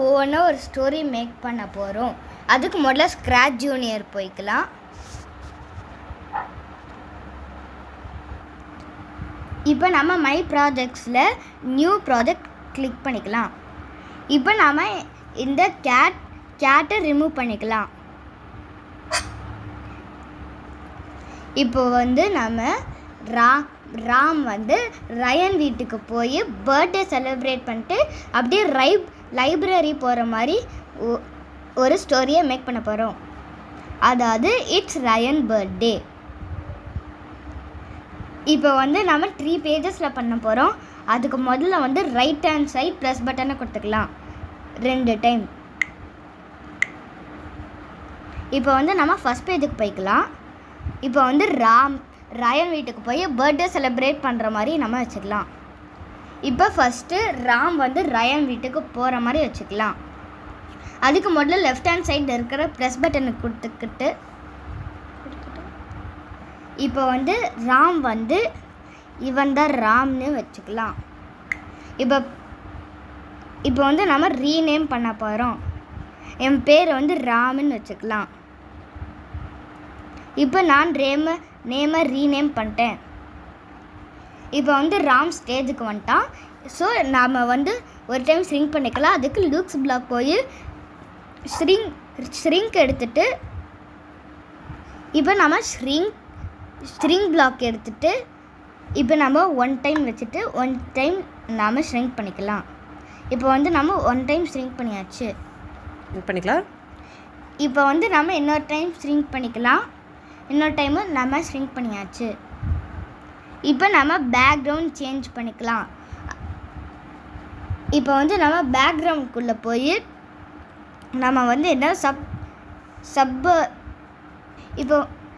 ஒவ்வொன்றா ஒரு story make பண்ண போகிறோம். அதுக்கு முதல்ல ஸ்க்ராட்ச் ஜூனியர் போய்க்கலாம். இப்போ நம்ம மை ப்ராஜெக்ட்ஸில் நியூ ப்ராஜெக்ட் கிளிக் பண்ணிக்கலாம். இப்போ நம்ம இந்த கேட்டை ரிமூவ் பண்ணிக்கலாம். இப்போ நம்ம ராம் ரயன் வீட்டுக்கு போய் பர்த்டே செலிப்ரேட் பண்ணிட்டு அப்படியே லைப்ரரி போகிற மாதிரி ஒரு ஸ்டோரியை மேக் பண்ண போகிறோம். அதாவது இட்ஸ் ரயன் பர்த்டே. இப்போ நம்ம 3 பேஜஸில் பண்ண போகிறோம். அதுக்கு முதல்ல ரைட் ஹேண்ட் சைட் ப்ளஸ் பட்டனை கொடுத்துக்கலாம் 2 டைம். இப்போ நம்ம ஃபஸ்ட் பேஜுக்கு போய்க்கலாம். இப்போ ரயன் வீட்டுக்கு போய் பர்த்டே செலிப்ரேட் பண்ணுற மாதிரி நம்ம வச்சுக்கலாம். இப்போ ஃபஸ்ட்டு ராம் ரயன் வீட்டுக்கு போகிற மாதிரி வச்சுக்கலாம். அதுக்கு முதல்ல லெஃப்ட் ஹேண்ட் சைடில் இருக்கிற ப்ரெஸ் பட்டனை கொடுத்துக்கிட்டு இப்போ ராம் இவன் தான் ராம்னு வச்சுக்கலாம். இப்போ நம்ம ரீநேம் பண்ண போகிறோம். என் பேர் ராம்னு வச்சுக்கலாம். இப்போ நான் நேமை ரீநேம் பண்ணிட்டேன். இப்போ ராம் ஸ்டேஜுக்கு வந்துட்டான். ஸோ நாம் ஒரு டைம் ஸ்ரிங்க் பண்ணிக்கலாம். அதுக்கு லூக்ஸ் பிளாக் போய் ஸ்ரிங்க் எடுத்துகிட்டு இப்போ நம்ம ஸ்ரிங் பிளாக் எடுத்துகிட்டு இப்போ நம்ம 1 டைம் வச்சுட்டு 1 டைம் நாம் ஸ்ரிங்க் பண்ணிக்கலாம். இப்போ நம்ம 1 டைம் ஸ்ரிங்க் பண்ணியாச்சு. இப்போ நம்ம இன்னொரு டைம் ஸ்ரிங்க் பண்ணிக்கலாம். இன்னொரு டைமு நம்ம ஸ்ரிங்க் பண்ணியாச்சு. இப்போ நம்ம பேக்ரவுண்ட் சேஞ்ச் பண்ணிக்கலாம். இப்போ நம்ம பேக்ரவுண்டுக்குள்ளே போய் நம்ம என்ன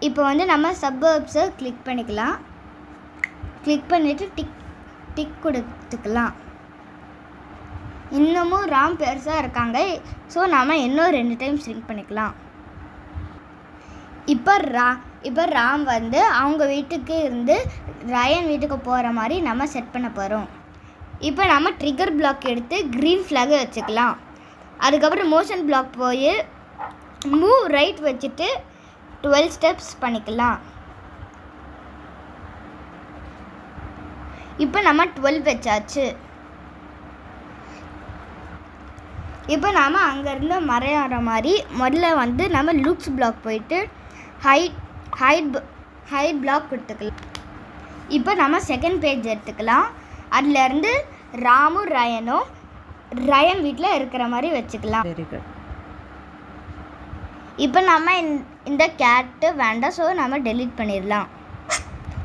இப்போ நம்ம சப்பர்ப்ஸை கிளிக் பண்ணிக்கலாம். கிளிக் பண்ணிவிட்டு டிக் கொடுத்துக்கலாம். இன்னமும் ராம் பெருசாக இருக்காங்க. ஸோ நாம் இன்னும் 2 டைம் ஸ்ரிங்க் பண்ணிக்கலாம். இப்போ ராம் அவங்க வீட்டுக்கு இருந்து ரயன் வீட்டுக்கு போகிற மாதிரி நம்ம செட் பண்ண போகிறோம். இப்போ நம்ம ட்ரிகர் பிளாக் எடுத்து க்ரீன் ஃப்ளாகை வச்சுக்கலாம். அதுக்கப்புறம் மோஷன் பிளாக் போய் மூவ் ரைட் வச்சுட்டு 12 ஸ்டெப்ஸ் பண்ணிக்கலாம். இப்போ நம்ம 12 வச்சாச்சு. இப்போ நாம் அங்கேருந்து மறையாடுற மாதிரி முதல்ல நம்ம லுக்ஸ் பிளாக் போயிட்டு ஹைட் பிளாக் கொடுத்துக்கலாம். இப்போ நம்ம செகண்ட் பேஜ் எடுத்துக்கலாம். அதுலேருந்து ராமும் ரயன் வீட்டில் இருக்கிற மாதிரி வச்சுக்கலாம். இப்போ நம்ம இந்த கேட்டு வேண்டாம். ஸோ நம்ம டெலீட் பண்ணிடலாம்.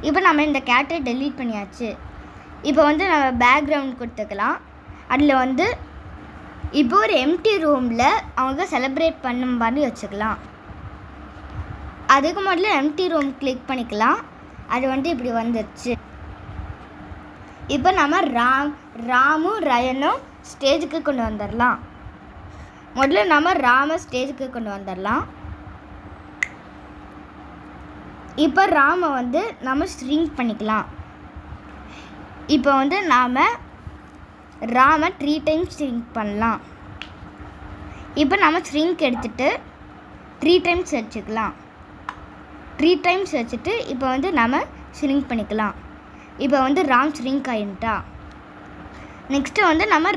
இப்போ நம்ம இந்த கேட்டை டெலீட் பண்ணியாச்சு. இப்போ நம்ம பேக்ரவுண்ட் கொடுத்துக்கலாம். அதில் இப்போ ஒரு எம்டி ரூமில் அவங்க செலிப்ரேட் பண்ணும் மாதிரி வச்சுக்கலாம். அதுக்கு முதல்ல எம்டி ரூம் கிளிக் பண்ணிக்கலாம். அது இப்படி வந்துடுச்சு. இப்போ நம்ம ராமும் ரயனும் ஸ்டேஜுக்கு கொண்டு வந்துடலாம். முதல்ல நம்ம ராமை ஸ்டேஜுக்கு கொண்டு வந்துடலாம். இப்போ ராமை நம்ம ஸ்ரிங்க் பண்ணிக்கலாம். இப்போ நாம் ராமை 3 டைம்ஸ் ஸ்ரிங்க் பண்ணலாம். இப்போ நம்ம ஸ்ரிங்க் எடுத்துகிட்டு 3 டைம்ஸ் வச்சுக்கலாம். 3 டைம்ஸ் வச்சுட்டு இப்போ நம்ம ஸ்ரிங்க் பண்ணிக்கலாம். இப்போ ராம் ஸ்ரிங்க் ஆகிட்டா. நெக்ஸ்ட்டு நம்ம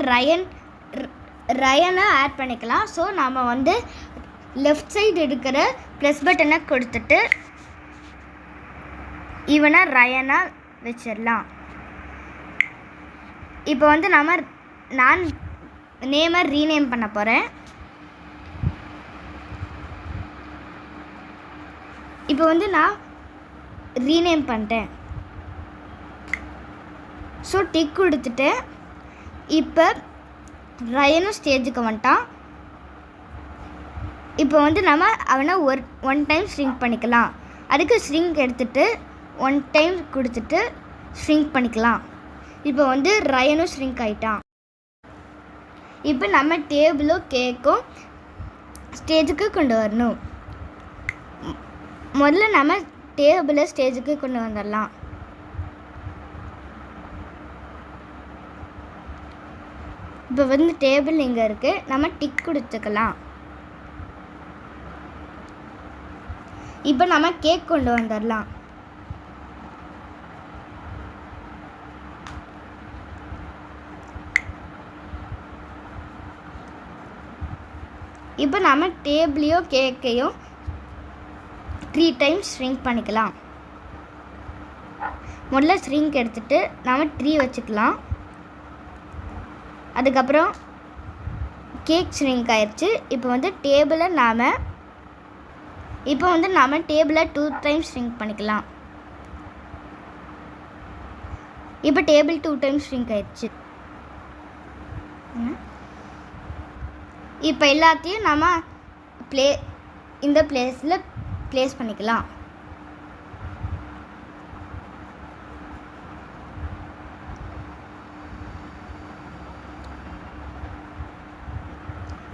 ரயனை ஆட் பண்ணிக்கலாம். ஸோ நாம் லெஃப்ட் சைடு இருக்கிற ப்ளஸ் பட்டனை கொடுத்துட்டு இவனை ரயனாக வச்சிடலாம். இப்போ நான் நேமை ரீநேம் பண்ண போகிறேன். இப்போ நான் ரீநேம் பண்ணிட்டேன். ஸோ டிக் கொடுத்துட்டு இப்போ ரயனும் ஸ்டேஜுக்கு வந்துட்டான். இப்போ நம்ம அவனை 1 டைம் ஸ்ரிங்க் பண்ணிக்கலாம். அதுக்கு ஸ்ரிங்க் எடுத்துகிட்டு 1 டைம் கொடுத்துட்டு ஸ்ரிங்க் பண்ணிக்கலாம். இப்போ ரயனும் ஸ்ரிங்க் ஆகிட்டான். இப்போ நம்ம டேபிளும் கேக்கும் ஸ்டேஜுக்கு கொண்டு வரணும். முதல்ல நம்ம டேபிளை ஸ்டேஜுக்கு கொண்டு வந்துடலாம். இப்போ வந்து டேபிள் இங்கே இருக்குது, நம்ம டிக் கொடுத்துக்கலாம். இப்போ நம்ம கேக் கொண்டு வந்துடலாம். இப்போ நம்ம டேபிளையும் கேக்கையும் 3 டைம்ஸ் ஷ்ரிங்க் பண்ணிக்கலாம். முதல்ல ஷ்ரிங்க் எடுத்துகிட்டு நம்ம 3 வச்சுக்கலாம். அதுக்கப்புறம் கேக் ஷ்ரிங்க் ஆயிடுச்சு. இப்போ வந்து டேபிளை நாம் 2 டைம்ஸ் ஷ்ரிங்க் பண்ணிக்கலாம். இப்போ டேபிள் 2 டைம்ஸ் ஷ்ரிங்க் ஆயிடுச்சு. இப்போ எல்லாத்தையும் நம்ம இந்த பிளேஸில் ப்ளேஸ் பண்ணிக்கலாம்.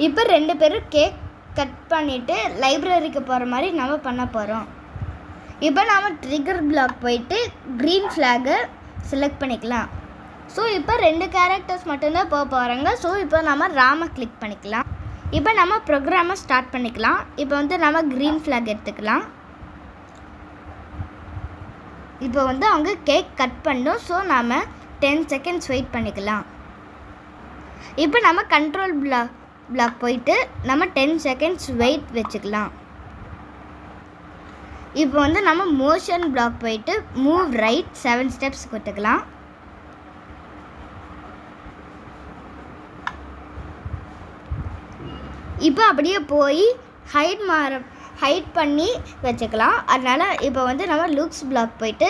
இப்போ 2 பேரும் கேக் கட் பண்ணிவிட்டு லைப்ரரிக்கு போகிற மாதிரி நம்ம பண்ண போகிறோம். இப்போ நம்ம ட்ரிகர் பிளாக் போயிட்டு க்ரீன் ஃப்ளாகை செலக்ட் பண்ணிக்கலாம். ஸோ இப்போ 2 கேரக்டர்ஸ் மட்டும்தான் போக போகிறாங்க. ஸோ இப்போ நம்ம ராமை கிளிக் பண்ணிக்கலாம். இப்போ நம்ம ப்ரோக்ராமை ஸ்டார்ட் பண்ணிக்கலாம். இப்போ வந்து நம்ம க்ரீன் ஃப்ளாக் எடுத்துக்கலாம். இப்போ வந்து அவங்க கேக் கட் பண்ணோம். ஸோ நம்ம 10 செகண்ட்ஸ் வெயிட் பண்ணிக்கலாம். இப்போ நம்ம கண்ட்ரோல் பிளாக் போயிட்டு நம்ம 10 செகண்ட்ஸ் வெயிட் வச்சுக்கலாம். இப்போ வந்து நம்ம மோஷன் பிளாக் போயிட்டு மூவ் ரைட் 7 ஸ்டெப்ஸ் கொடுத்துக்கலாம். இப்போ அப்படியே போய் ஹைட் பண்ணி வச்சுக்கலாம். அதனால் இப்போ வந்து நம்ம லுக்ஸ் பிளாக் போயிட்டு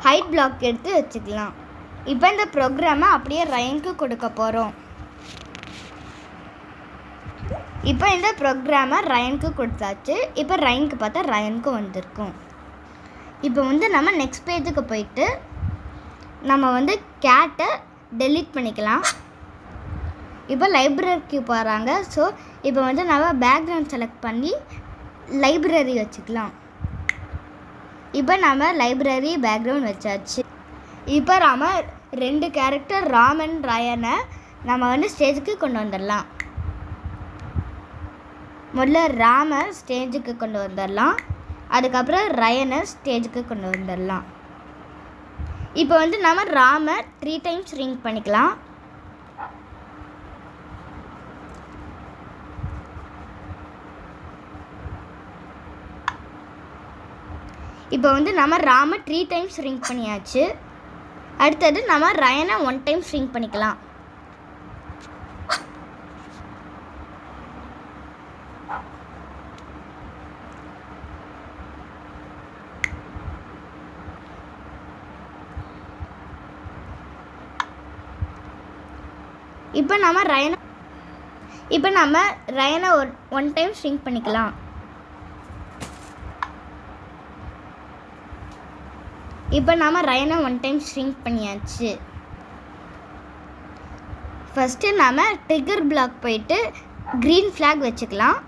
ஹைட் பிளாக் எடுத்து வச்சுக்கலாம். இப்போ இந்த ப்ரோக்ராமை அப்படியே ரயனுக்கு கொடுக்க போகிறோம். இப்போ இந்த ப்ரோக்ராமை ரயனுக்கு கொடுத்தாச்சு. இப்போ ரயனுக்கு பார்த்தா ரயனுக்கு வந்திருக்கும். இப்போ வந்து நம்ம நெக்ஸ்ட் பேஜுக்கு போயிட்டு நம்ம வந்து கேட்டை டெலீட் பண்ணிக்கலாம். இப்போ லைப்ரரிக்கு போகிறாங்க. ஸோ இப்போ வந்து நம்ம பேக்ரவுண்ட் செலக்ட் பண்ணி லைப்ரரி வச்சுக்கலாம். இப்போ நம்ம லைப்ரரி பேக்ரவுண்ட் வச்சாச்சு. இப்போ நம்ம 2 கேரக்டர் ராம் அண்ட் ரயனை நம்ம வந்து ஸ்டேஜுக்கு கொண்டு வந்துடலாம். முதல்ல ராமை ஸ்டேஜுக்கு கொண்டு வந்துடலாம். அதுக்கப்புறம் ரயனை ஸ்டேஜுக்கு கொண்டு வந்துடலாம். இப்போ வந்து நம்ம ராமை 3 டைம்ஸ் ரிங் பண்ணிக்கலாம். இப்போ வந்து நம்ம ராமை 3 டைம்ஸ் ரிங் பண்ணியாச்சு. அடுத்தது நம்ம ரயனை 1 டைம் ரிங் பண்ணிக்கலாம். இப்போ நம்ம ரயனை 1 டைம் ஷ்ரிங்க் பண்ணிக்கலாம். இப்போ நம்ம ரயனை 1 டைம் ஷ்ரிங்க் பண்ணியாச்சு. ஃபஸ்ட்டு நம்ம ட்ரிகர் பிளாக் போயிட்டு க்ரீன் ஃப்ளாக் வச்சுக்கலாம்.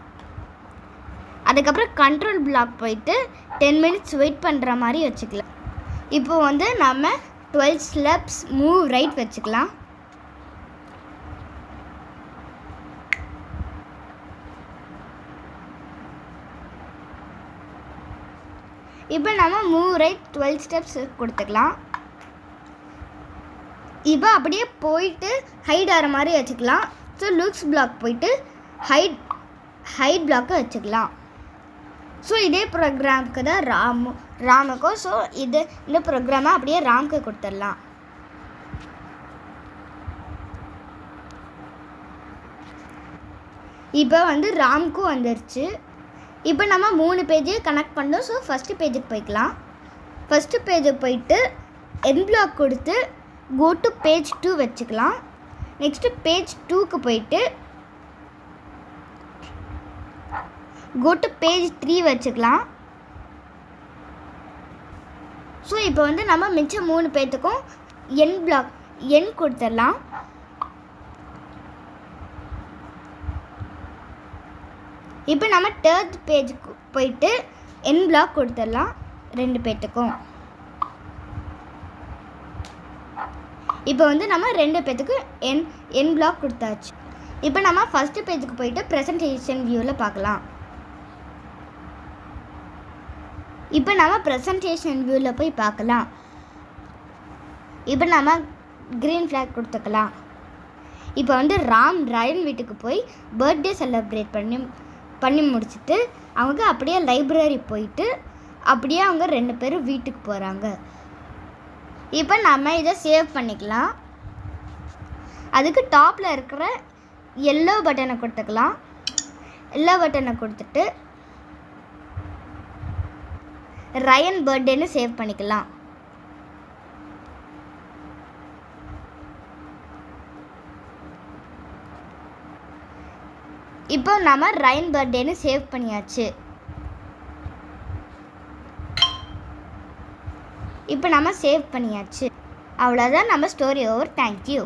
அதுக்கப்புறம் கண்ட்ரோல் பிளாக் போயிட்டு 10 மினிட்ஸ் வெயிட் பண்ணுற மாதிரி வச்சுக்கலாம். இப்போ வந்து நம்ம 12 ஸ்டெப்ஸ் மூவ் ரைட் வச்சுக்கலாம். இப்போ நம்ம மூவ் ரைட் 12 ஸ்டெப்ஸ் கொடுத்துக்கலாம். இப்போ அப்படியே போயிட்டு ஹைட் ஆகிற மாதிரி வச்சுக்கலாம். ஸோ லுக்ஸ் பிளாக் போயிட்டு ஹைட் பிளாக்கை வச்சுக்கலாம். ஸோ இதே ப்ரோக்ராமுக்கு தான் ராமுக்கும். ஸோ இந்த ப்ரோக்ராமை அப்படியே ராமுக்கு கொடுத்துடலாம். இப்போ வந்து ராமுக்கும் வந்துடுச்சு. இப்போ நம்ம 3 பேஜையும் கனெக்ட் பண்ணோம். ஸோ ஃபஸ்ட்டு பேஜுக்கு போய்க்கலாம். ஃபஸ்ட்டு பேஜுக்கு போயிட்டு என் பிளாக் கொடுத்து கோ டு பேஜ் 2 வச்சுக்கலாம். நெக்ஸ்ட்டு பேஜ் 2க்கு போயிட்டு கோ டு பேஜ் 3 வச்சுக்கலாம். ஸோ இப்போ வந்து நம்ம மிச்சம் 3 பேஜுக்கும் என் கொடுத்துடலாம். இப்போ நம்ம 3rd பேஜுக்கு போயிட்டு என் பிளாக் கொடுத்துடலாம் 2 பேத்துக்கும். இப்போ வந்து நம்ம 2 பேத்துக்கு என் பிளாக் கொடுத்தாச்சு. இப்போ நம்ம ஃபஸ்ட்டு பேஜுக்கு போயிட்டு ப்ரெசன்டேஷன் வியூவில் பார்க்கலாம். இப்போ நம்ம ப்ரெசன்டேஷன் வியூவில் போய் பார்க்கலாம். இப்போ நம்ம க்ரீன் ஃப்ளாக் கொடுத்துக்கலாம். இப்போ வந்து ரயன் வீட்டுக்கு போய் பர்த்டே செலிப்ரேட் பண்ணி முடிச்சுட்டு அவங்க அப்படியே லைப்ரரி போயிட்டு அப்படியே அவங்க 2 பேரும் வீட்டுக்கு போகிறாங்க. இப்போ நம்ம இதை சேவ் பண்ணிக்கலாம். அதுக்கு டாப்பில் இருக்கிற எல்லோ பட்டனை கொடுத்துக்கலாம். எல்லோ பட்டனை கொடுத்துட்டு ரயன் பர்த்டேன்னு சேவ் பண்ணிக்கலாம். இப்போ நம்ம ரயன் பர்த்டேன்னு சேவ் பண்ணியாச்சு. இப்போ நம்ம சேவ் பண்ணியாச்சு. அவ்வளோதான், நம்ம ஸ்டோரி ஓவர். தேங்க்யூ.